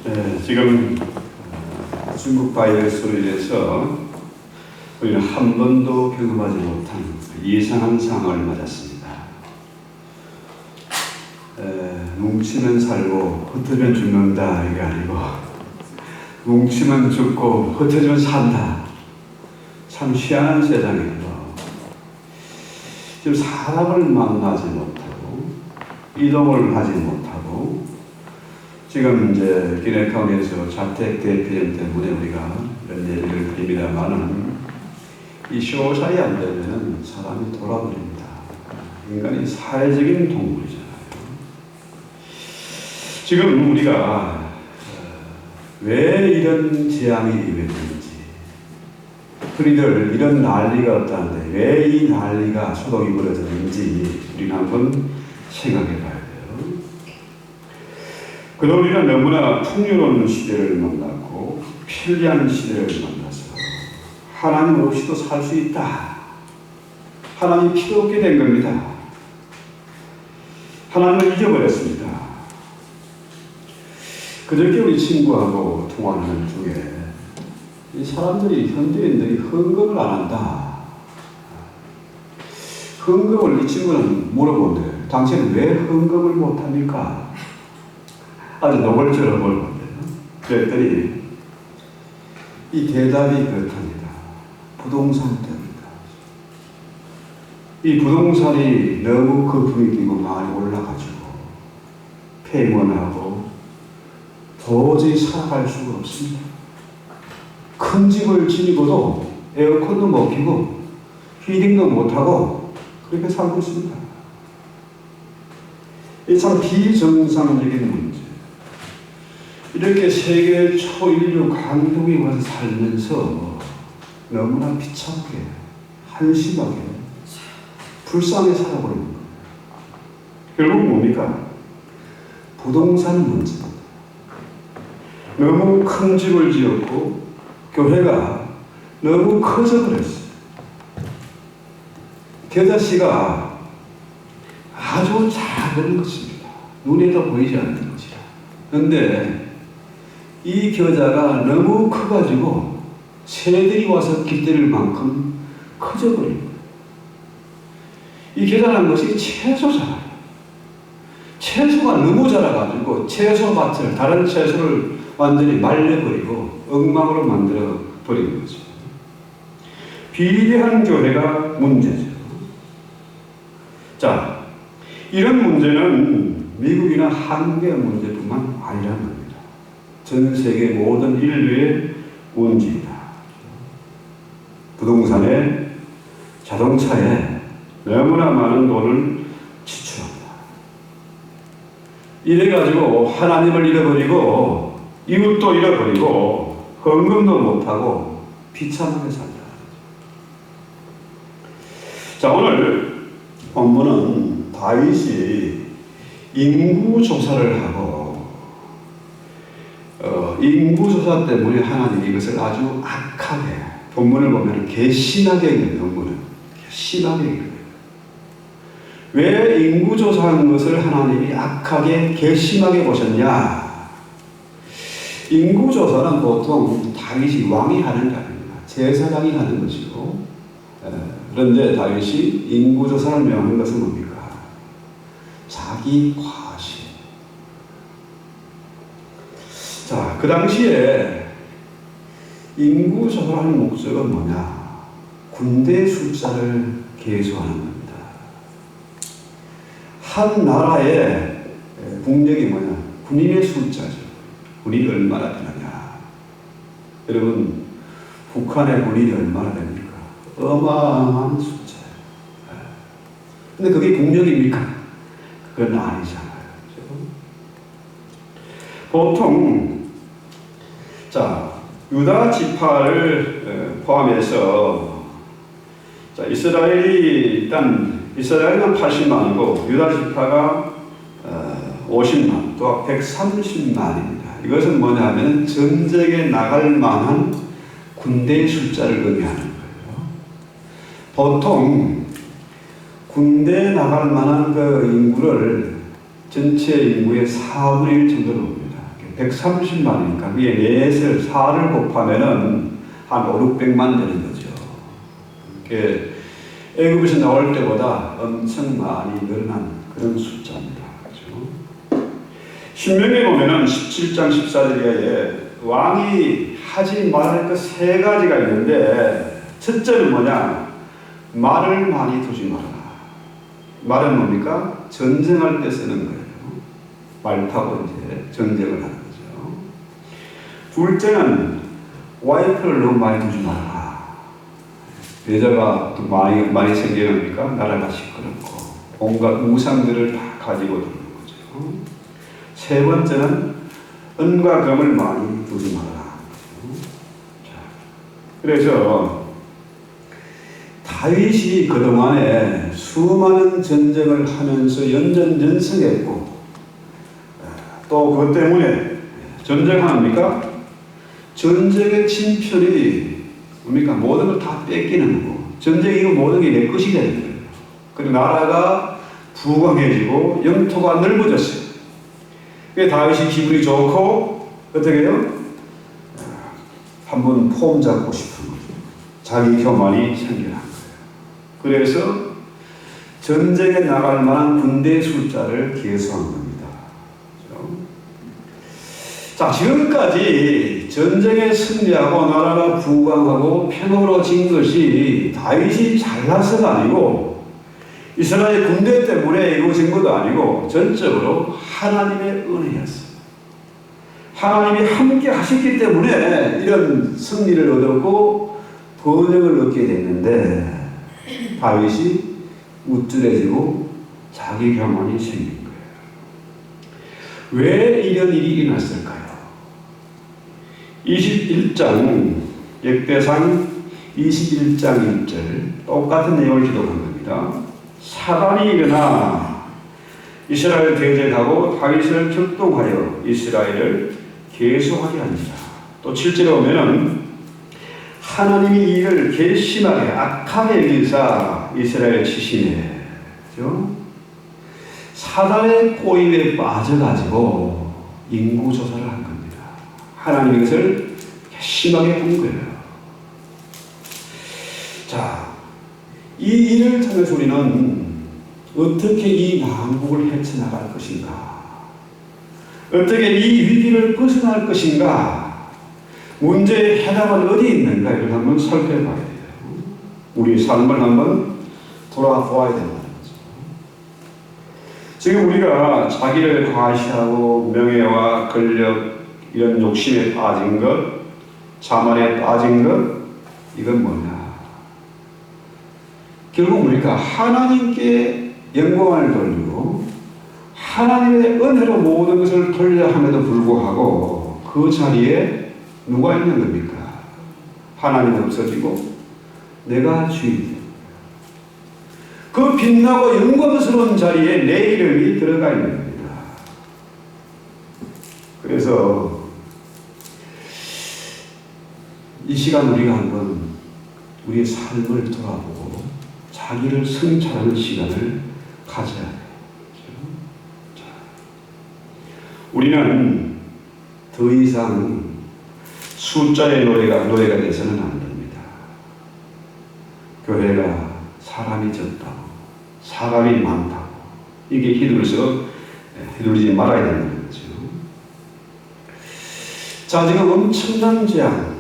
네, 지금 중국 바이러스로 인해서 우리는 한 번도 경험하지 못한 이상한 상황을 맞았습니다. 뭉치면 살고 흩어지면 죽는다 이게 아니고 뭉치면 죽고 흩어지면 산다. 참 희한한 세상이에요. 지금 사람을 만나지 못하고 이동을 하지 못하고 지금 이제 기내카운에서 자택 대피점 때문에 우리가 이런 얘기를 드립니다만은 이 쇼사이 안 되면 사람이 돌아버립니다. 인간이 사회적인 동물이잖아요. 지금 우리가 왜 이런 재앙이 임했는지, 흔히들 이런 난리가 없다는데 왜 이 난리가 소동이 벌어졌는지 우리는 한번 생각해 봐야 돼요. 그동안 우리는 너무나 풍요로운 시대를 만났고 편리한 시대를 만나서 하나님 없이도 살 수 있다. 하나님 필요 없게 된 겁니다. 하나님을 잊어버렸습니다. 그저께 우리 친구하고 통화하는 중에 이 사람들이, 현대인들이 헌금을 안 한다. 헌금을 이 친구는 물어본대요. 당신은 왜 헌금을 못합니까? 아주 노골적으로 물어본대요. 그랬더니 이 대답이 그렇답니다. 부동산 때문이다. 이 부동산이 너무 거품이 끼고 많이 올라가지고 폐문하고 도저히 살아갈 수가 없습니다. 큰 집을 지니고도 에어컨도 못 켜고 히팅도 못하고 그렇게 살고 있습니다. 이 참 비정상적인 문제. 이렇게 세계 초인류 강국에 와서 살면서 너무나 비참하게, 한심하게, 불쌍하게 살아버리는 거예요. 결국 뭡니까? 부동산 문제입니다. 너무 큰 집을 지었고 교회가 너무 커져버렸어요. 겨자씨가 아주 작은 것입니다. 눈에도 보이지 않는 것이라. 그런데 이 겨자가 너무 커가지고 새들이 와서 깃들일 만큼 커져버린 거예요. 이 겨자라는 것이 채소잖아요. 채소가 너무 자라가지고 채소밭을, 다른 채소를 완전히 말려버리고 엉망으로 만들어 버린 거죠. 비대한 교회가 문제죠. 자, 이런 문제는 미국이나 한국의 문제뿐만 아니라는 겁니다. 전 세계 모든 인류의 문제이다. 부동산에, 자동차에 너무나 많은 돈을 지출합니다. 이래가지고 하나님을 잃어버리고 이웃도 잃어버리고 헌금도 못하고 비참하게 산다. 자, 오늘 본문은 다윗이 인구조사를 하고 인구조사 때문에 하나님이 이것을 아주 악하게, 본문을 보면 괘씸하게 읽어요. 본문은 심하게 읽어요. 왜 인구조사하는 것을 하나님이 악하게 괘씸하게 보셨냐? 인구조사는 보통 다윗이 왕이 하는 게 아닙니다. 제사장이 하는 것이고, 그런데 다윗이 인구조사를 명한 것은 뭡니까? 자기 과시. 자, 그 당시에 인구조사를 하는 목적은 뭐냐? 군대 숫자를 계수하는 겁니다. 한 나라의 국력이 뭐냐? 군인의 숫자죠. 군인이 얼마나 되느냐. 여러분, 북한의 군인이 얼마나 됩니까? 어마어마한 숫자예요. 근데 그게 국력입니까? 그건 아니잖아요. 보통, 자, 유다 지파를 포함해서, 자, 이스라엘은 80만이고, 유다 지파가 50만, 또 130만입니다. 이것은 뭐냐면 전쟁에 나갈 만한 군대의 숫자를 의미하는 거예요. 보통 군대에 나갈 만한 그 인구를 전체 인구의 4분의 1 정도로 봅니다. 130만이니까 그게 넷을 4를 곱하면은 한 5, 600만 되는 거죠. 그게 애굽에서 나올 때보다 엄청 많이 늘어난 그런 숫자입니다. 그렇죠? 신명기에 보면은 17장 14절에 왕이 하지 말할 것 3가지가 있는데, 첫째는 뭐냐? 말을 많이 두지 말아라. 말은 뭡니까? 전쟁할 때 쓰는 거예요. 말 타고 이제 전쟁을 하는 거죠. 둘째는 와이프를 너무 많이 두지 말아라. 여자가 또 많이 생겨나니까 나라가 시끄럽고 온갖 우상들을 다 가지고 도는 거죠. 세 번째는 은과 금을 많이 두지 말아라. 그래서 다윗이 그동안에 수많은 전쟁을 하면서 연전연승했고, 또 그것 때문에 전쟁합니까? 전쟁의 진편이 뭡니까? 모든 걸 다 뺏기는 거고, 전쟁이고 모든 게 내 것이 되는 거예요. 그리고 나라가 부강해지고 영토가 넓어졌어요. 그게 다윗이 기분이 좋고 어떻게 해요? 한번 폼 잡고 싶은 거죠. 자기 교만이 생겨난 거예요. 그래서 전쟁에 나갈 만한 군대 숫자를 계수한 겁니다. 그렇죠? 자, 지금까지 전쟁에 승리하고 나라가 부강하고 평화로워진 것이 다윗이 잘나서가 아니고 이스라엘 군대 때문에 이루어진 것도 아니고 전적으로 하나님의 은혜였어요. 하나님이 함께 하셨기 때문에 이런 승리를 얻었고 번영을 얻게 됐는데, 다윗이 우쭐해지고 자기 교만이 생긴 거예요. 왜 이런 일이 일어났을까요? 21장 역대상 21장 1절 똑같은 내용을 기록한 겁니다. 사단이 일어나 이스라엘을 대적하고 다윗을 격동하여 이스라엘을 계수하게 하니라. 또 7절에 보면은 하나님이 이 일을 괘씸하게 악하게 여기사 이스라엘 치시네. 그렇죠? 사단의 꼬임에 빠져가지고 인구조사를 한 겁니다. 하나님이 이것을 괘씸하게 한 거예요. 자, 이 일을 통해서 우리는 어떻게 이 난국을 헤쳐나갈 것인가? 어떻게 이 위기를 벗어날 것인가? 문제의 해답은 어디 있는가? 이걸 한번 살펴봐야 돼요. 우리 삶을 한번 돌아보아야 된다는 거죠. 지금 우리가 자기를 과시하고 명예와 권력 이런 욕심에 빠진 것, 자만에 빠진 것, 이건 뭐냐? 결국 우리가 하나님께 영광을 돌리고 하나님의 은혜로 모든 것을 돌려 함에도 불구하고 그 자리에 누가 있는 겁니까? 하나님은 없어지고 내가 주인. 그 빛나고 영광스러운 자리에 내 이름이 들어가 있는 겁니다. 그래서 이 시간 우리가 한번 우리의 삶을 돌아보고 자기를 성찰하는 시간을 가져야 해요. 우리는 더 이상 숫자의 노래가 돼서는 안 됩니다. 교회가 사람이 적다고, 사람이 많다고, 이게 휘둘리지 말아야 된다는 거죠. 자, 지금 엄청난 재앙,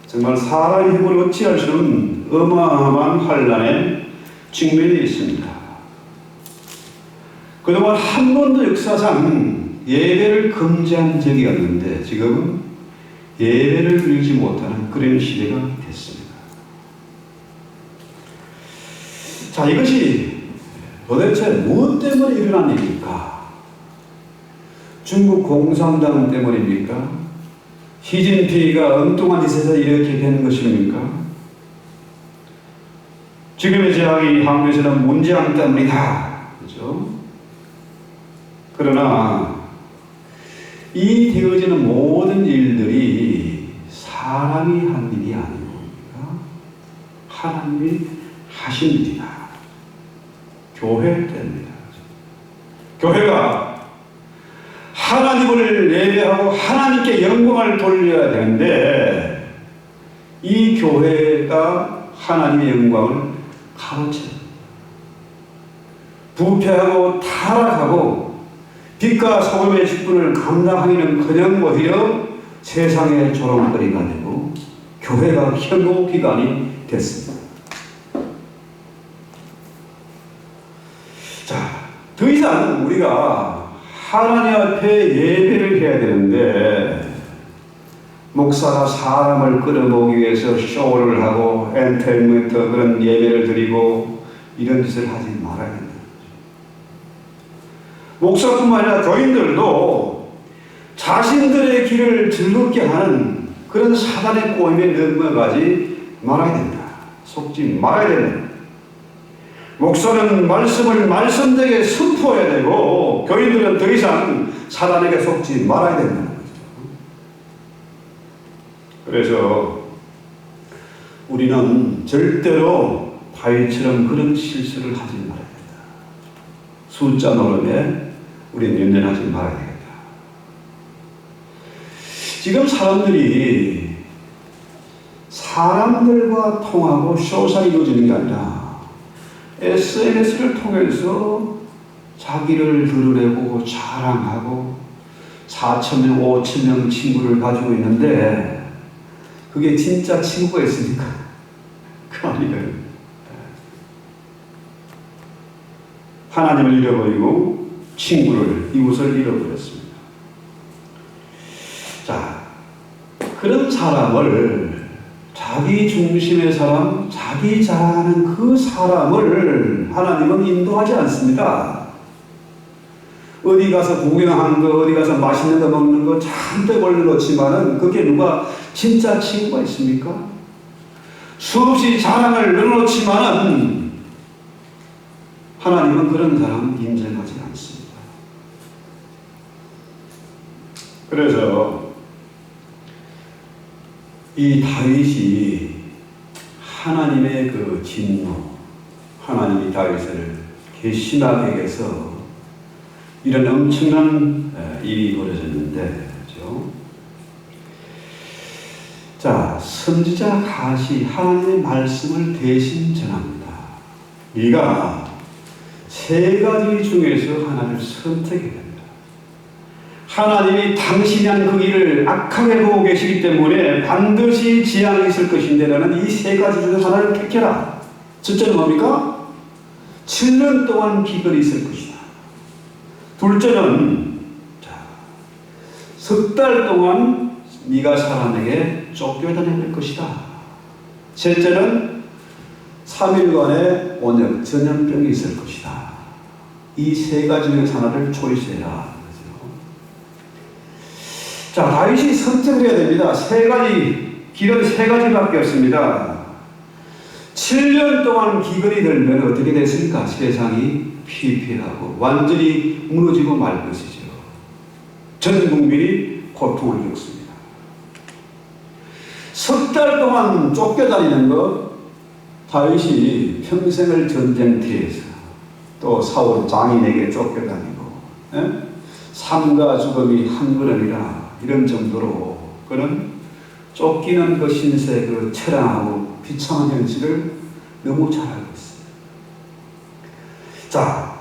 정말 사람의 힘을 어찌할 수 없는 어마어마한 환난에 직면해 있습니다. 그동안 한 번도 역사상 예배를 금지한 적이 없는데 지금은 예배를 드리지 못하는 그런 시대가 됐습니다. 자, 이것이 도대체 무엇 때문에 일어난 일입니까? 중국 공산당 때문입니까? 시진핑이가 엉뚱한 짓에서 이렇게 된 것입니까? 지금의 재앙이 한국에서는 문재앙 때문이다. 그렇죠? 그러나 이 되어지는 모든 일들이 사람이 한 일이 아니고 하나님이 하신 일이다. 교회 때문이다. 교회가 하나님 하나님을 예배하고 하나님께 영광을 돌려야 되는데 이 교회가 하나님의 영광을 가로채요. 부패하고 타락하고 빛과 소금의 직분을 감당하기는커녕 오히려 세상의 조롱거리가 되고 교회가 혐오기관이 됐습니다. 자, 더 이상 우리가 하나님 앞에 예배를 해야 되는데 목사가 사람을 끌어모으기 위해서 쇼를 하고 엔터테인먼트 그런 예배를 드리고 이런 짓을 하지 말아야 된다. 목사뿐만 아니라 교인들도 자신들의 길을 즐겁게 하는 그런 사단의 꼬임에 넘어가지 말아야 된다. 속지 말아야 된다. 목사는 말씀을 말씀되게 선포해야 되고 교인들은 더 이상 사단에게 속지 말아야 된다는 거죠. 그래서 우리는 절대로 다윗처럼 그런 실수를 하지 말아야 된다. 숫자 노름에 우리는 연연하지 말아야 되겠다. 지금 사람들이 사람들과 통하고 쇼사이 이루어지는 게 아니라 SNS를 통해서 자기를 드러내고 자랑하고 4,000명, 5,000명 친구를 가지고 있는데 그게 진짜 친구가 있습니까? 그 아니에요. 하나님을 잃어버리고 친구를, 이웃을 잃어버렸습니다. 자, 그런 사람을 자기 중심의 사람, 자기 자랑하는 그 사람을 하나님은 인도하지 않습니다. 어디 가서 구경하는 거, 어디 가서 맛있는 거 먹는 거 잔뜩 올려놓지만은 그게 누가 진짜 친구가 있습니까? 수없이 자랑을 늘어놓지만은 하나님은 그런 사람 인정하지 않습니다. 그래서 이 다윗이 하나님의 그 진노, 하나님이 다윗을 괘씸하게 해서 이런 엄청난 일이 벌어졌는데, 그렇죠? 자, 선지자 갓이 하나님의 말씀을 대신 전합니다. 네가 세 가지 중에서 하나를 선택해야 된다. 하나님이 당신이 한 그 일을 악하게 보고 계시기 때문에 반드시 재앙이 있을 것인데 너는 이 세 가지 중에서 하나를 택해라. 첫째는 뭡니까? 7년 동안 기근이 있을 것이다. 둘째는 석 달 동안 네가 사람에게 쫓겨다닐 것이다. 셋째는 3일간의 온역, 전염병이 있을 것이다. 이 세 가지 중에서 하나를 초이스해라. 자, 다윗이 선택을 해야 됩니다. 세 가지, 길은 세 가지밖에 없습니다. 7년 동안 기근이 들면 어떻게 됐습니까? 세상이 피폐하고 완전히 무너지고 말 것이죠. 전 국민이 고통을 겪습니다. 석 달 동안 쫓겨다니는 것, 다윗이 평생을 전쟁터에서 또 사울 장인에게 쫓겨다니고, 삶과 죽음이 한 걸음이라 이런 정도로 그는 쫓기는 그 신세, 그 처량하고 비참한 현실을 너무 잘 알고 있어요. 자,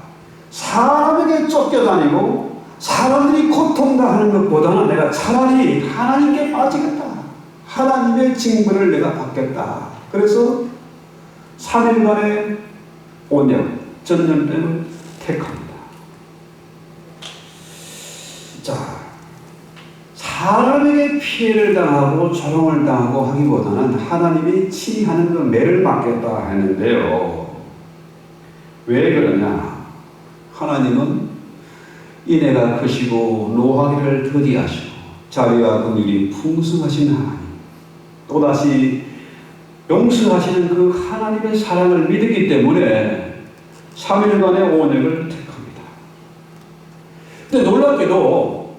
사람에게 쫓겨다니고 사람들이 고통당하는 것보다는 내가 차라리 하나님께 빠지겠다. 하나님의 징벌을 내가 받겠다. 그래서 3일간의 온역, 전염병을 택합니다. 자, 사람에게 피해를 당하고 조롱을 당하고 하기보다는 하나님이 친히 하는 그 매를 맞겠다 했는데요. 왜 그러냐? 하나님은 인애가 크시고 노하기를 더디하시고 자비와 긍휼이 풍성하신 하나님, 또다시 용서하시는 그 하나님의 사랑을 믿었기 때문에 3일간의 온역을 택합니다. 근데 놀랍게도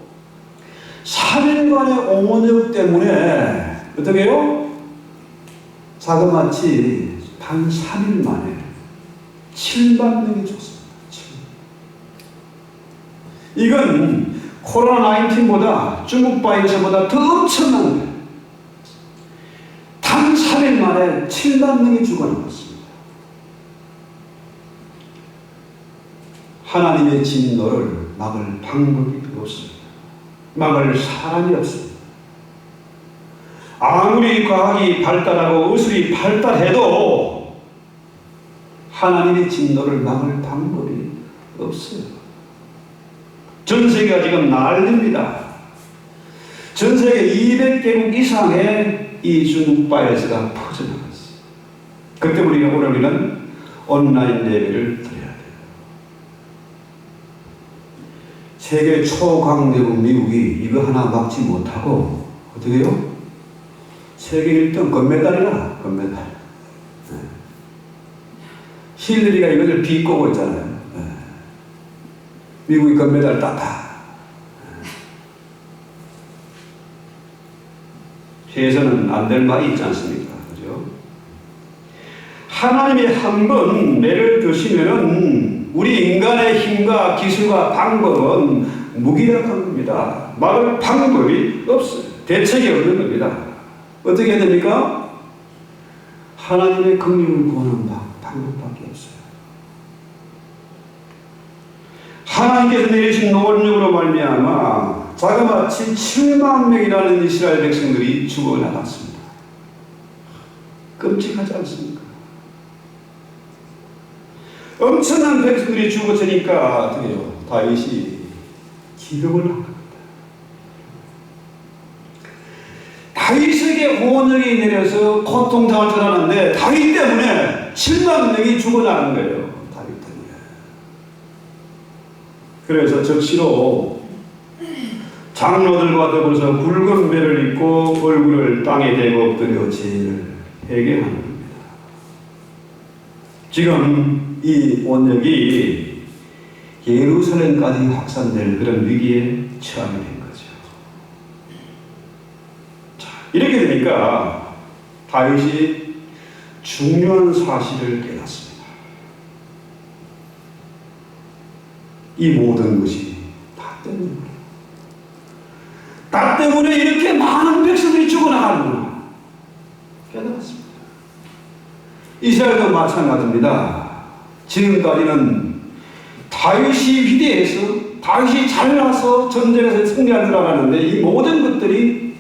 3일간의 온역 때문에 어떻게 해요? 자그마치 단 3일 만에 7만 명이 죽습니다. 이건 코로나19보다 중국 바이러스보다 더 엄청난 거예요. 단 3일 만에 7만 명이 죽어나갔습니다. 하나님의 진노를 막을 방법이 없습니다. 막을 사람이 없습니다. 아무리 과학이 발달하고 의술이 발달해도 하나님의 진노를 막을 방법이 없어요. 전 세계가 지금 난립니다. 전 세계 200개국 이상의 이 중국 바이러스가 퍼져나갔어요. 그 때문에 우리는 온라인 예배를 드려야 돼요. 세계 초강대국 미국이 이거 하나 막지 못하고 어떻게 해요? 세계 1등 금메달이라, 금메달. 네. 힐러리가 이것을 비꼬고 있잖아요. 네. 미국이 금메달 땄다. 해서는 안 될 말이 있지 않습니까? 그죠? 하나님이 한번 매를 드시면은 우리 인간의 힘과 기술과 방법은 무기력한 겁니다. 막을 방법이 없어요. 대책이 없는 겁니다. 어떻게 해야 됩니까? 하나님의 긍휼을 구하는 방법밖에 없어요. 하나님께서 내리신 노원력으로 말미암아 자그마치 7만 명이라는 이스라엘 백성들이 죽어나갔습니다. 끔찍하지 않습니까? 엄청난 백성들이 죽었으니까 어떻게 해요? 다윗이 기도를 한 겁니다. 다윗에게 호원력이 내려서 고통당할 줄 알았는데 다윗 때문에 7만 명이 죽어나간 거예요. 다윗 때문에. 그래서 적시로 장로들과 더불어서 굵은 배를 입고 얼굴을 땅에 대고 엎드려 죄를 회개하는 겁니다. 지금 이 원력이 예루살렘까지 확산될 그런 위기에 처하게 된 거죠. 자, 이렇게 되니까 다윗이 중요한 사실을 깨닫습니다. 이 모든 것이 나 때문입니다. 나 때문에 이렇게 많은 백성들이 죽어나가는구나 깨달았습니다. 이스라엘도 마찬가지입니다. 지금까지는 다윗이 위대해서 다윗이 잘나서 전쟁에서 승리할 줄 알았는데 이 모든 것들이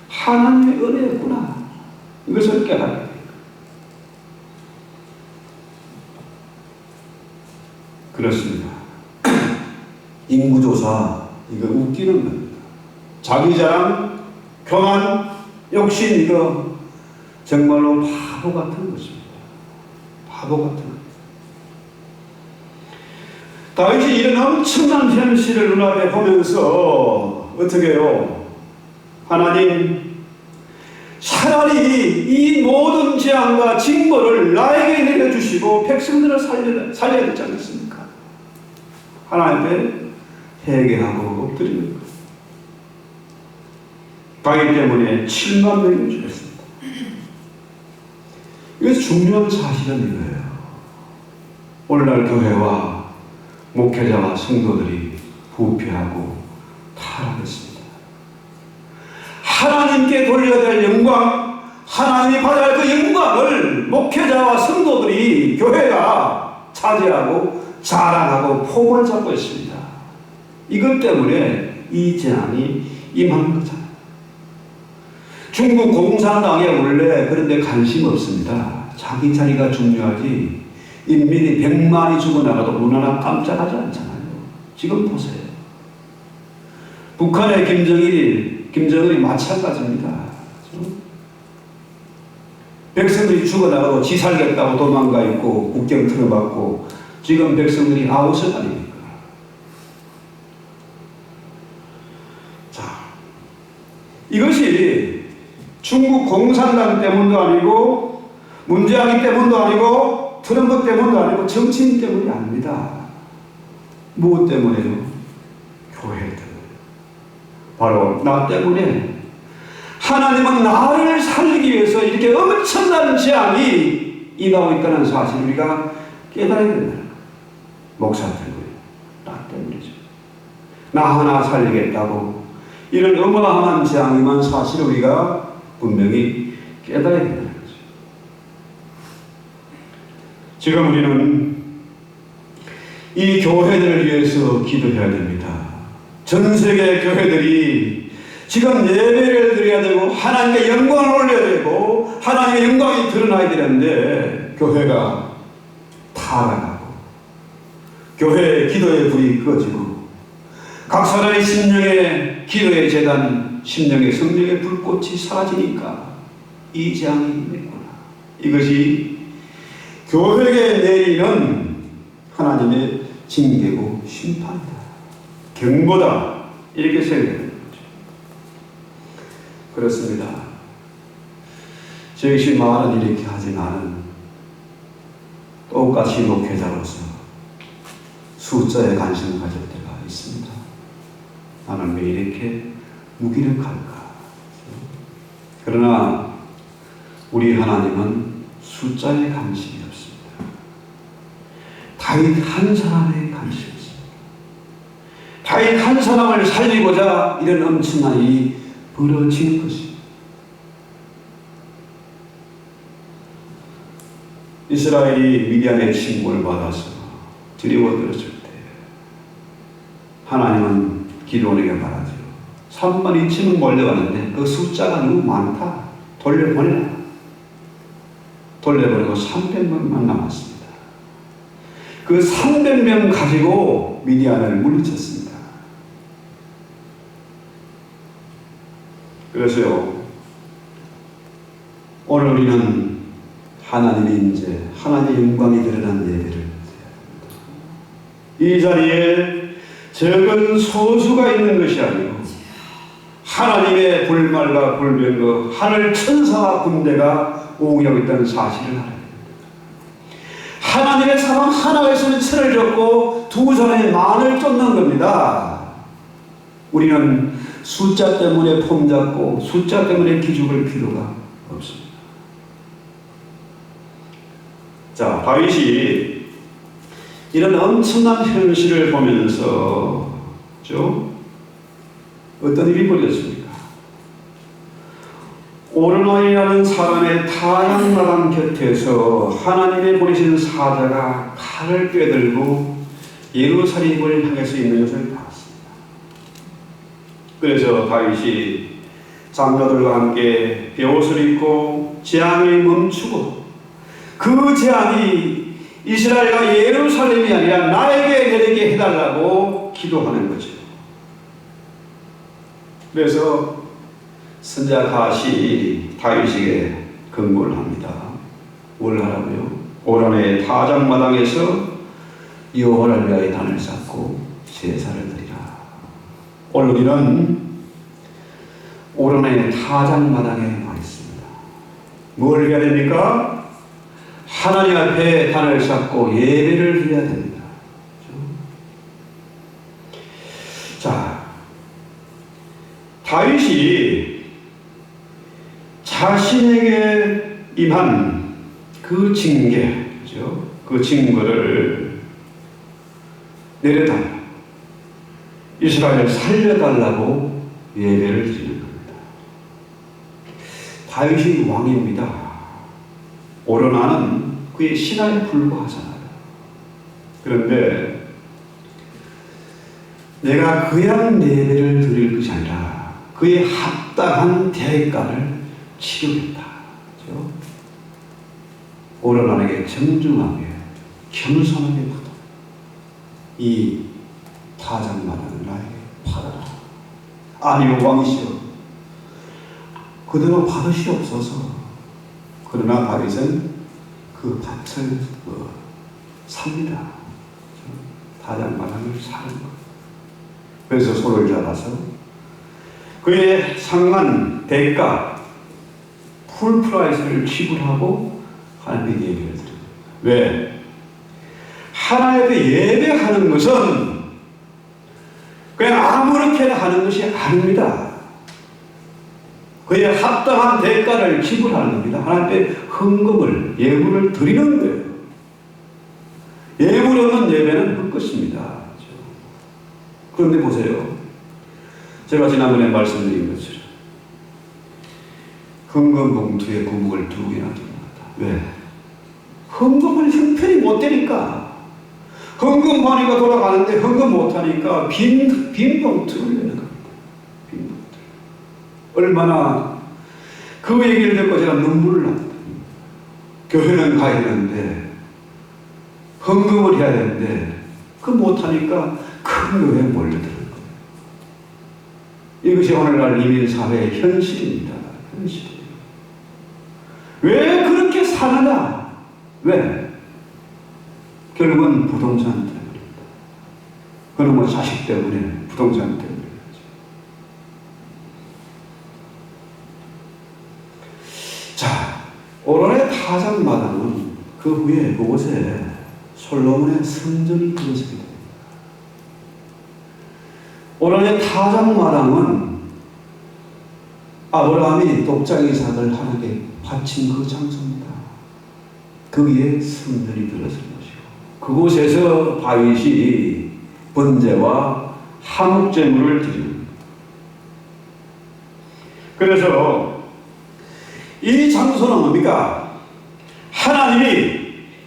하나님의 은혜였구나. 이것을 깨닫게 됩니다. 그렇습니다. 인구조사 이거 웃기는 겁니다. 자기 자랑, 교만, 욕심 이거 정말로 바보 같은 것입니다. 바보 같은 것. 다윗이 이런 엄청난 현실을 눈앞에 보면서 어떻게 해요? 하나님, 차라리 이 모든 재앙과 징벌을 나에게 내려주시고 백성들을 살려야 되지 않겠습니까? 하나님 앞에 회개하고 엎드리는 것. 다윗 때문에 7만 명이 죽었습니다. 이것이 중요한 사실은 이거예요. 오늘날 교회와 목회자와 성도들이 부패하고 타락했습니다. 하나님께 돌려야 될 영광, 하나님이 받아야 할 그 영광을 목회자와 성도들이 교회가 차지하고 자랑하고 폼을 잡고 있습니다. 이것 때문에 이 재앙이 임하는 거잖아요. 중국 공산당에 원래 그런 데 관심 없습니다. 자기 자리가 중요하지 인민이 100만이 죽어나가도 어느 나라 깜짝하지 않잖아요. 지금 보세요. 북한의 김정일이 마찬가지입니다. 그렇죠? 백성들이 죽어나가도 지 살겠다고 도망가 있고 국경 틀어막고 지금 백성들이 아웃을 아닙니까? 자, 이것이 중국 공산당 때문도 아니고 문재인 때문도 아니고 트럼프 때문도 아니고 정치인 때문이 아닙니다. 무엇 때문에요? 교회 때문에. 바로 나 때문에 하나님은 나를 살리기 위해서 이렇게 엄청난 재앙이 임하고 있다는 사실을 우리가 깨달아야 된다. 목사 때문에. 나 때문이죠. 나 하나 살리겠다고 이런 어마어마한 재앙이만 사실 우리가 분명히 깨달아야 된다는 거죠. 지금 우리는 이 교회들을 위해서 기도해야 됩니다. 전 세계 교회들이 지금 예배를 드려야 되고 하나님의 영광을 올려야 되고 하나님의 영광이 드러나야 되는데 교회가 타락하고 교회의 기도의 불이 꺼지고 각 사람의 심령의 기도의 재단, 심령의 성령의 불꽃이 사라지니까 이 재앙이 있구나. 이것이 교회에 내리는 하나님의 징계고 심판이다. 경보다. 이렇게 생각해야 되는 거죠. 그렇습니다. 저 역시 말은 이렇게 하지만 똑같이 목회자로서 숫자에 관심을 가질 때가 있습니다. 나는 왜 이렇게 무기력할까? 그러나 우리 하나님은 숫자에 관심이 없습니다. 다윗 한 사람에 관심이 없습니다. 다윗 한 사람을 살리고자 이런 엄청난 일이 벌어진 것입니다. 이스라엘이 미디안의 침공을 받아서 두려워들었을 때 하나님은 기드온에게 말하죠. 3만 2천은 몰려가는데 그 숫자가 너무 많다. 돌려보내라. 돌려보내고 300명만 남았습니다. 그 300명 가지고 미디안을 물리쳤습니다. 그래서요, 오늘 우리는 하나님의 임재, 하나님의 영광이 드러난 예배를 드려야 합니다. 이 자리에 적은 소수가 있는 것이 아니고 하나님의 불말과 불병거, 하늘 천사와 군대가 오우하고 있다는 사실을 알아야 됩니다. 하나님의 사람 하나가 있으면 천을 줬고 두 사람의 만을 쫓는 겁니다. 우리는 숫자 때문에 폼잡고 숫자 때문에 기죽을 필요가 없습니다. 자, 다윗이 이런 엄청난 현실을 보면서 어떤 일이 벌어졌습니까? 오르노이라는 사람의 타향마당 곁에서 하나님의 보내신 사자가 칼을 꿰들고 예루살렘을 향해서 있는 것을 봤습니다. 그래서 다윗이 장로들과 함께 베옷을 입고 재앙을 멈추고 그 재앙이 이스라엘과 예루살렘이 아니라 나에게 내리게 해달라고 기도하는 거죠. 그래서 선지자 갓이 다윗에게 경고를 합니다. 뭘 하라고요? 오란의 타작마당에서 여호와를 위하여 단을 쌓고 제사를 드리라. 오늘 우리는 오란의 타작마당에 와 있습니다. 뭘 해야 됩니까? 하나님 앞에 단을 쌓고 예배를 드려야 됩니다. 자, 다윗이 자신에게 임한 그 징계, 그 징벌을 내려달라, 이스라엘을 살려달라고 예배를 드리는 겁니다. 다윗이 왕입니다. 오르나는 그의 신하에 불과하잖아요. 그런데 내가 그냥 예배를 드릴 것이 아니라 그의 합당한 대가를 치르겠다. 그렇죠? 오르나에게 정중하게 겸손하게 받아 이 타작마당을 나에게 받아라. 아니요 왕이시여, 그대로 받으시옵소서. 그러나 다윗은 그 밭을 삽니다. 타작마당을 사는 것. 그래서 소를 잡아서 그의 상한 대가 풀프라이스를 지불하고 하나님께 예배를 드립니다. 왜? 하나님께 예배하는 것은 그냥 아무렇게나 하는 것이 아닙니다. 그의 합당한 대가를 지불하는 겁니다. 하나님께 헌금을, 예물을 드리는 거예요. 예물 없는 예배는 헛것입니다. 그런데 보세요. 제가 지난번에 말씀드린 것처럼 헌금 봉투에 구멍을 2개나 뚫어놨다. 왜? 헌금을 형편이 못 되니까. 헌금 보니까 돌아가는데 헌금 못하니까 빈 봉투를 내는 겁니다. 빈 봉투. 얼마나 그 얘기를 듣고 제가 눈물을 납니다. 교회는 가야 되는데 헌금을 해야 되는데 그 못하니까 큰 교회에 몰려드는 거예요. 이것이 오늘날 이민사회의 현실입니다. 현실이에요. 왜 그렇게 사느냐? 왜? 결국은 부동산 때문입니다. 그놈의 자식 때문에, 부동산 때문에. 자, 오론의 타작마당은 그 후에 그곳에 솔로몬의 성전이 들어서게 됩니다. 오론의 타작마당은 아브라함이 독장 이삭을 하나님께 바친 그 장소입니다. 거기에 성전이 들어선 것이고 그곳에서 다윗이 번제와 한옥제물을 드립니다. 그래서 이 장소는 뭡니까? 하나님이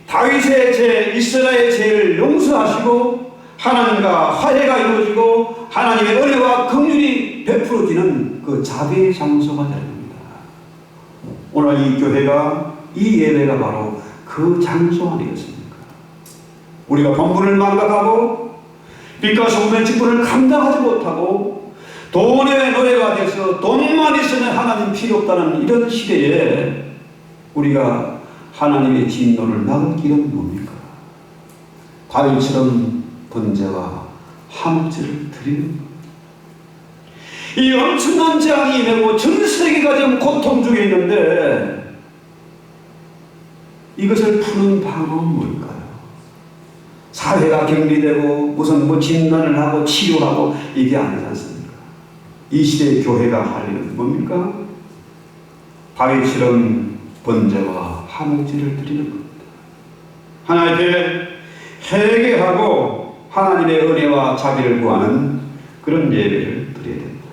다윗의 죄, 이스라엘의 죄를 용서하시고 하나님과 화해가 이루어지고 하나님의 은혜와 긍휼이 베풀어지는 그 자비의 장소가 되는 겁니다. 오늘 이 교회가, 이 예배가 바로 그 장소 아니겠습니까? 우리가 본분을 망각하고 빛과 소금의 직분을 감당하지 못하고 돈의 노예가 돼서 돈만 있으면 하나님 필요 없다는 이런 시대에 우리가 하나님의 진노를 막을 길은 뭡니까? 다윗처럼 번제와 한옥제를 드리는 겁니다. 이 엄청난 재앙이 임하고 전 세계가 지금 고통 중에 있는데 이것을 푸는 방법은 뭘까요? 사회가 격리되고 무슨 진단을 하고 치료하고 이게 아니지 않습니까? 이 시대의 교회가 할 일은 뭡니까? 다윗처럼 번제와 한옥제를 드리는 겁니다. 하나님께 회개하고 하나님의 은혜와 자비를 구하는 그런 예배를 드려야 된다.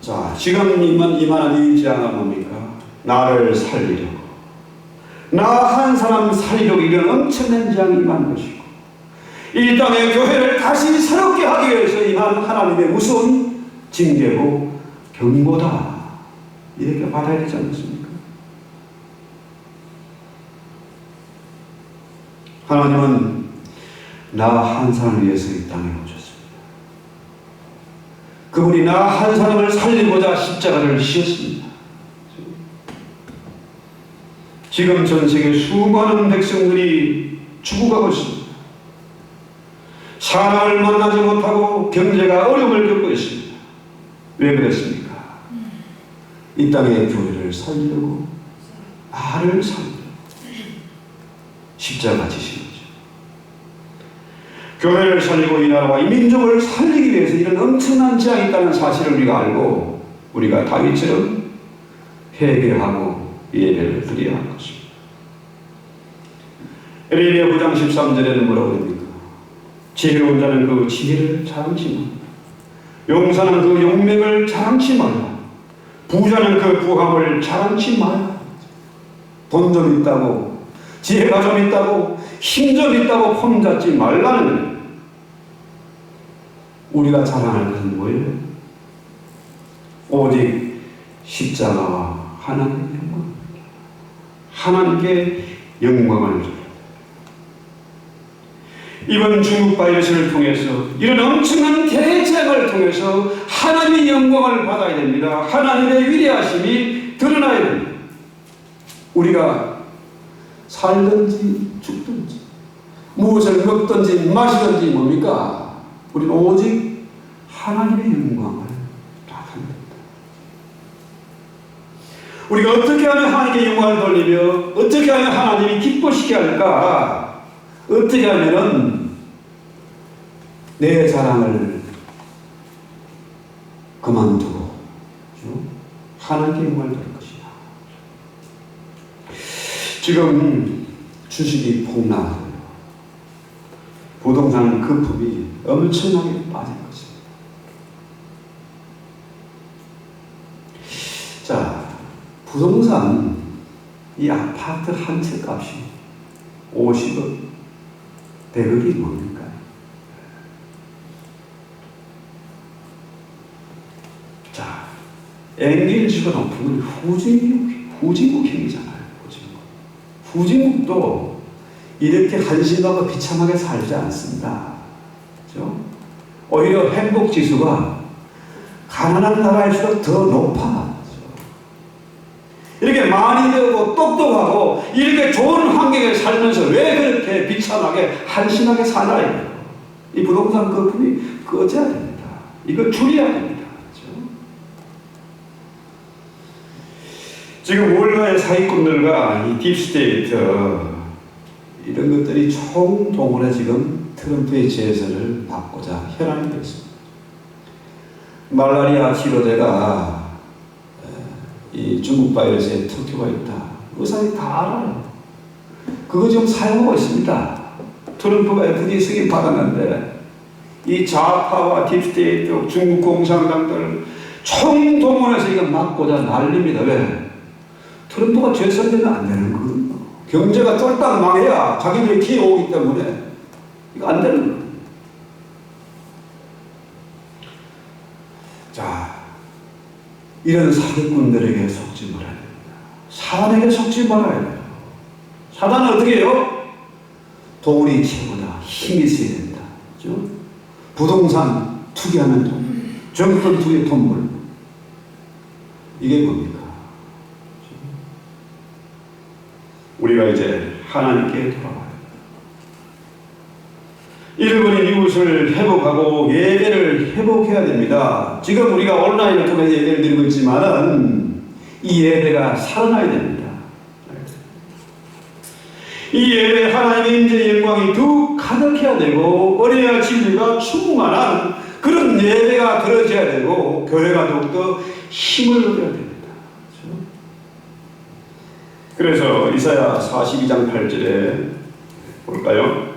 자, 지금 이만한 이 재앙은 뭡니까? 나를 살리려고, 나 한 사람 살리려고 이런 엄청난 재앙이 임한 것이고 이 땅의 교회를 다시 새롭게 하기 위해서 임한 하나님의 무서운 징계고 경고다. 이렇게 받아야 되지 않겠습니까? 하나님은 나 한 사람을 위해서 이 땅에 오셨습니다. 그분이 나 한 사람을 살리고자 십자가를 지었습니다. 지금 전 세계 수많은 백성들이 죽어가고 있습니다. 사람을 만나지 못하고 경제가 어려움을 겪고 있습니다. 왜 그랬습니까? 이 땅의 교회를 살리려고, 나를 살리려고 십자가 지신 거죠. 교회를 살리고 이 나라와 이 민족을 살리기 위해서 이런 엄청난 재앙이 있다는 사실을 우리가 알고 우리가 다윗처럼 회개하고 예배를 드려야 할 것입니다. 에레미야 9장 13절에는 뭐라고 합니까? 지혜로운 자는 그 지혜를 자랑치 말라. 용사는 그 용맹을 자랑치 말라. 부자는 그 부함을 자랑치 말라. 돈 좀 있다고, 지혜가 좀 있다고, 힘 좀 있다고 폼잡지 말라는 거예요. 우리가 자랑할 것은 뭐예요? 오직 십자가와 하나님의 영광, 하나님께 영광을 줘요. 이번 중국 바이러스를 통해서 이런 엄청난 대재앙을 통해서 하나님의 영광을 받아야 됩니다. 하나님의 위대하심이 드러나야 됩니다. 우리가 살든지 죽든지 무엇을 먹든지 마시든지 뭡니까? 우리는 오직 하나님의 영광을 바랍니다. 우리가 어떻게 하면 하나님께 영광을 돌리며 어떻게 하면 하나님이 기뻐시게 할까? 어떻게 하면은 내 자랑을 그만두고 하나님께 영광을 돌릴 것이다. 지금 주식이 폭락하고요. 부동산 거품이 엄청나게 빠진 것입니다. 자, 부동산 이 아파트 한 채 값이 50억, 100억이 뭡니까? 자, 앵기를 집어넣으면 후진국형이잖아요. 후진국도 이렇게 한심하고 비참하게 살지 않습니다. 그렇죠? 오히려 행복지수가 가난한 나라일수록 더 높아. 이렇게 많이 배우고 똑똑하고 이렇게 좋은 환경에 살면서 왜 그렇게 비참하게 한심하게 사나요? 이 부동산 거품이 꺼져야 됩니다. 이거 줄여야 됩니다. 그렇죠? 지금 월가의 사기꾼들과 이 딥스테이트 이런 것들이 총동원해 지금 트럼프의 재선을 막고자 혈안이 되었습니다. 말라리아 치료제가 이 중국 바이러스에 특효가 있다. 의사들이 다 알아요. 그거 지금 사용하고 있습니다. 트럼프가 FDA 승인 받았는데 이 좌파와 딥스테이트, 중국 공산당들 총동원해서 이거 막고자 난립니다. 왜? 트럼프가 재선되면 안 되는 거거든요. 경제가 쫄딱 망해야 자기들이 기어오기 때문에 이거 안 되는 거예요. 자, 이런 사기꾼들에게 속지 말아야 됩니다. 사단에게 속지 말아야 돼요. 사단은 어떻게 해요? 돈이 최고다. 힘이 있어야 된다. 그렇죠? 부동산 투기하면 돈, 정권 투기 돈벌. 이게 뭡니까? 우리가 이제 하나님께 돌아와야 됩니다. 잃어버린 이웃을 회복하고 예배를 회복해야 됩니다. 지금 우리가 온라인을 통해서 예배를 드리고 있지만은 이 예배가 살아나야 됩니다. 이 예배 하나님의 임재 영광이 더욱 가득해야 되고 은혜와 진리가 충만한 그런 예배가 들어져야 되고 교회가 더욱더 힘을 얻어야 됩니다. 그래서 이사야 42장 8절에 볼까요?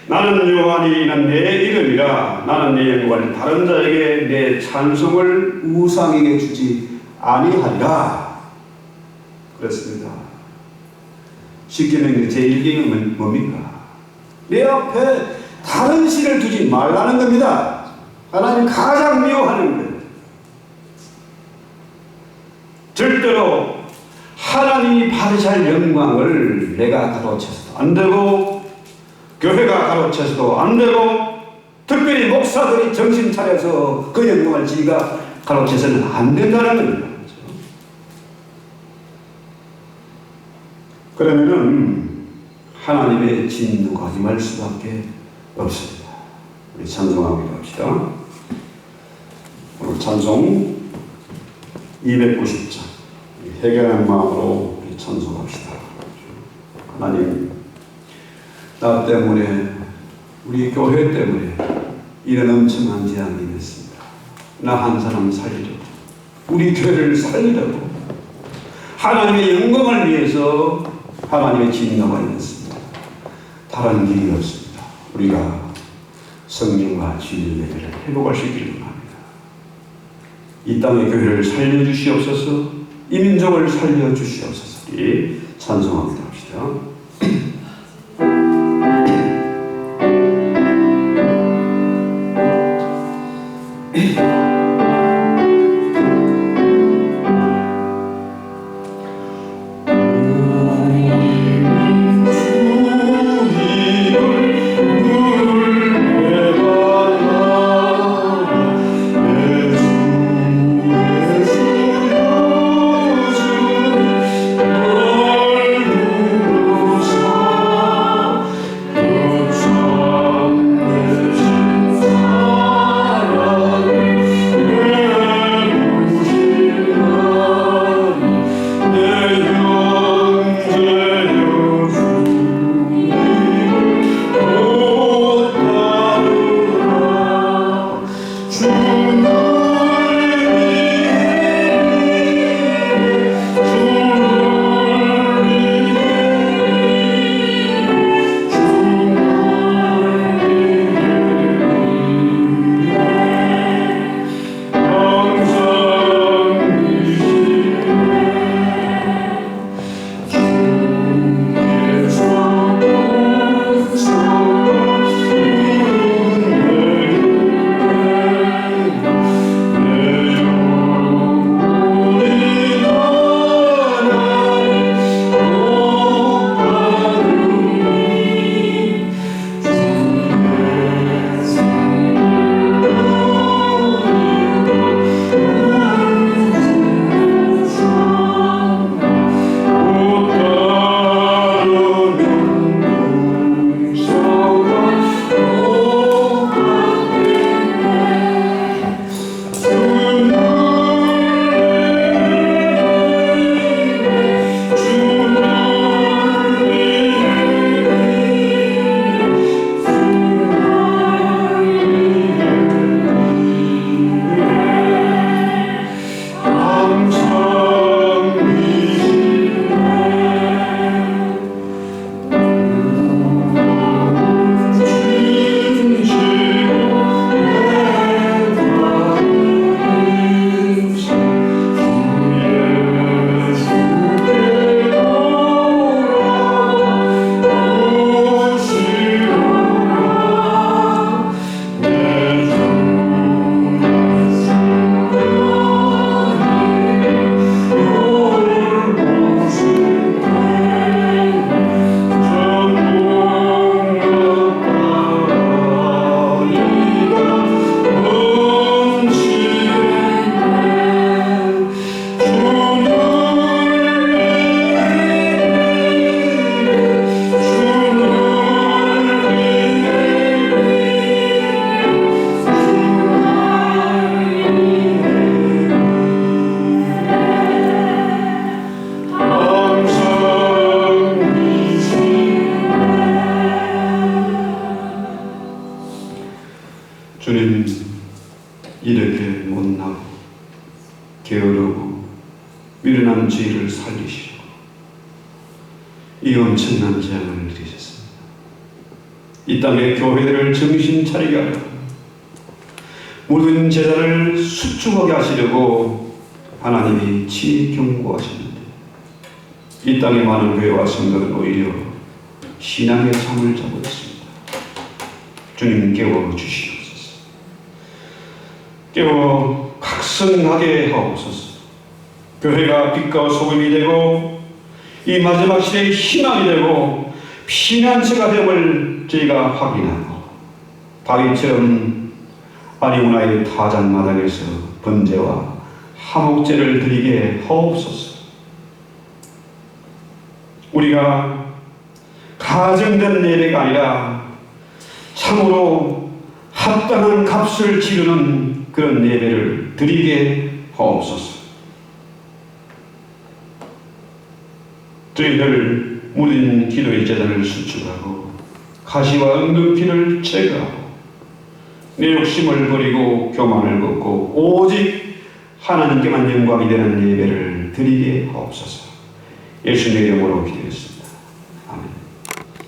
나는 여호와니 이는 내 이름이라 나는 내 영광을 다른 자에게 내 찬송을 우상에게 주지 아니하리라 그랬습니다. 십계명 제1계명은 뭡니까? 내 앞에 다른 신을 두지 말라는 겁니다. 하나님 가장 미워하는 거예요. 절대로 하나님이 받으실 영광을 내가 가로채서도 안 되고 교회가 가로채서도 안 되고 특별히 목사들이 정신 차려서 그 영광을 지가 가로채서는 안 된다는 겁니다. 그러면은 하나님의 진노가 임할 수밖에 없습니다. 우리 찬송하기로 합시다. 오늘 찬송 290장 회개하는 마음으로 우리 찬송합시다. 하나님, 나 때문에 우리 교회 때문에 이런 엄청난 재앙이 있습니다. 나 한 사람 살리려고 우리 교회를 살리려고 하나님의 영광을 위해서 하나님의 진노가 있습니다. 다른 길이 없습니다. 우리가 성령과 진리의 예배를 회복할 수 있기를 원합니다. 이 땅의 교회를 살려주시옵소서. 이 민족을 살려주시옵소서. 우리 찬송합니다. 합시다. Oh 이렇게 못나고 게으르고 미련한 죄를 살리시고 이 엄청난 재앙을 일으키셨습니다. 이 땅의 교회들을 정신 차리게 하려 모든 재단을 수축하게 하시려고 하나님이 친히 경고하셨는데 이 땅의 많은 교회와 성도들은 오히려 신앙의 잠을 자고 있습니다. 주님 깨워 주시옵소서. 깨워 각성하게 하옵소서. 교회가 빛과 소금이 되고 이 마지막 시대의 희망이 되고 피난처가 됨을 저희가 확인하고 다윗처럼 아리우나의 타작마당에서 번제와 화목제를 드리게 하옵소서. 우리가 가정된 예배가 아니라 참으로 합당한 값을 치르는 그런 예배를 드리게 하옵소서. 저희들 모든 기도의 재단을 수축하고 가시와 은근피를 제거하고 내 욕심을 버리고 교만을 벗고 오직 하나님께만 영광이 되는 예배를 드리게 하옵소서. 예수님의 이름으로 기도했습니다.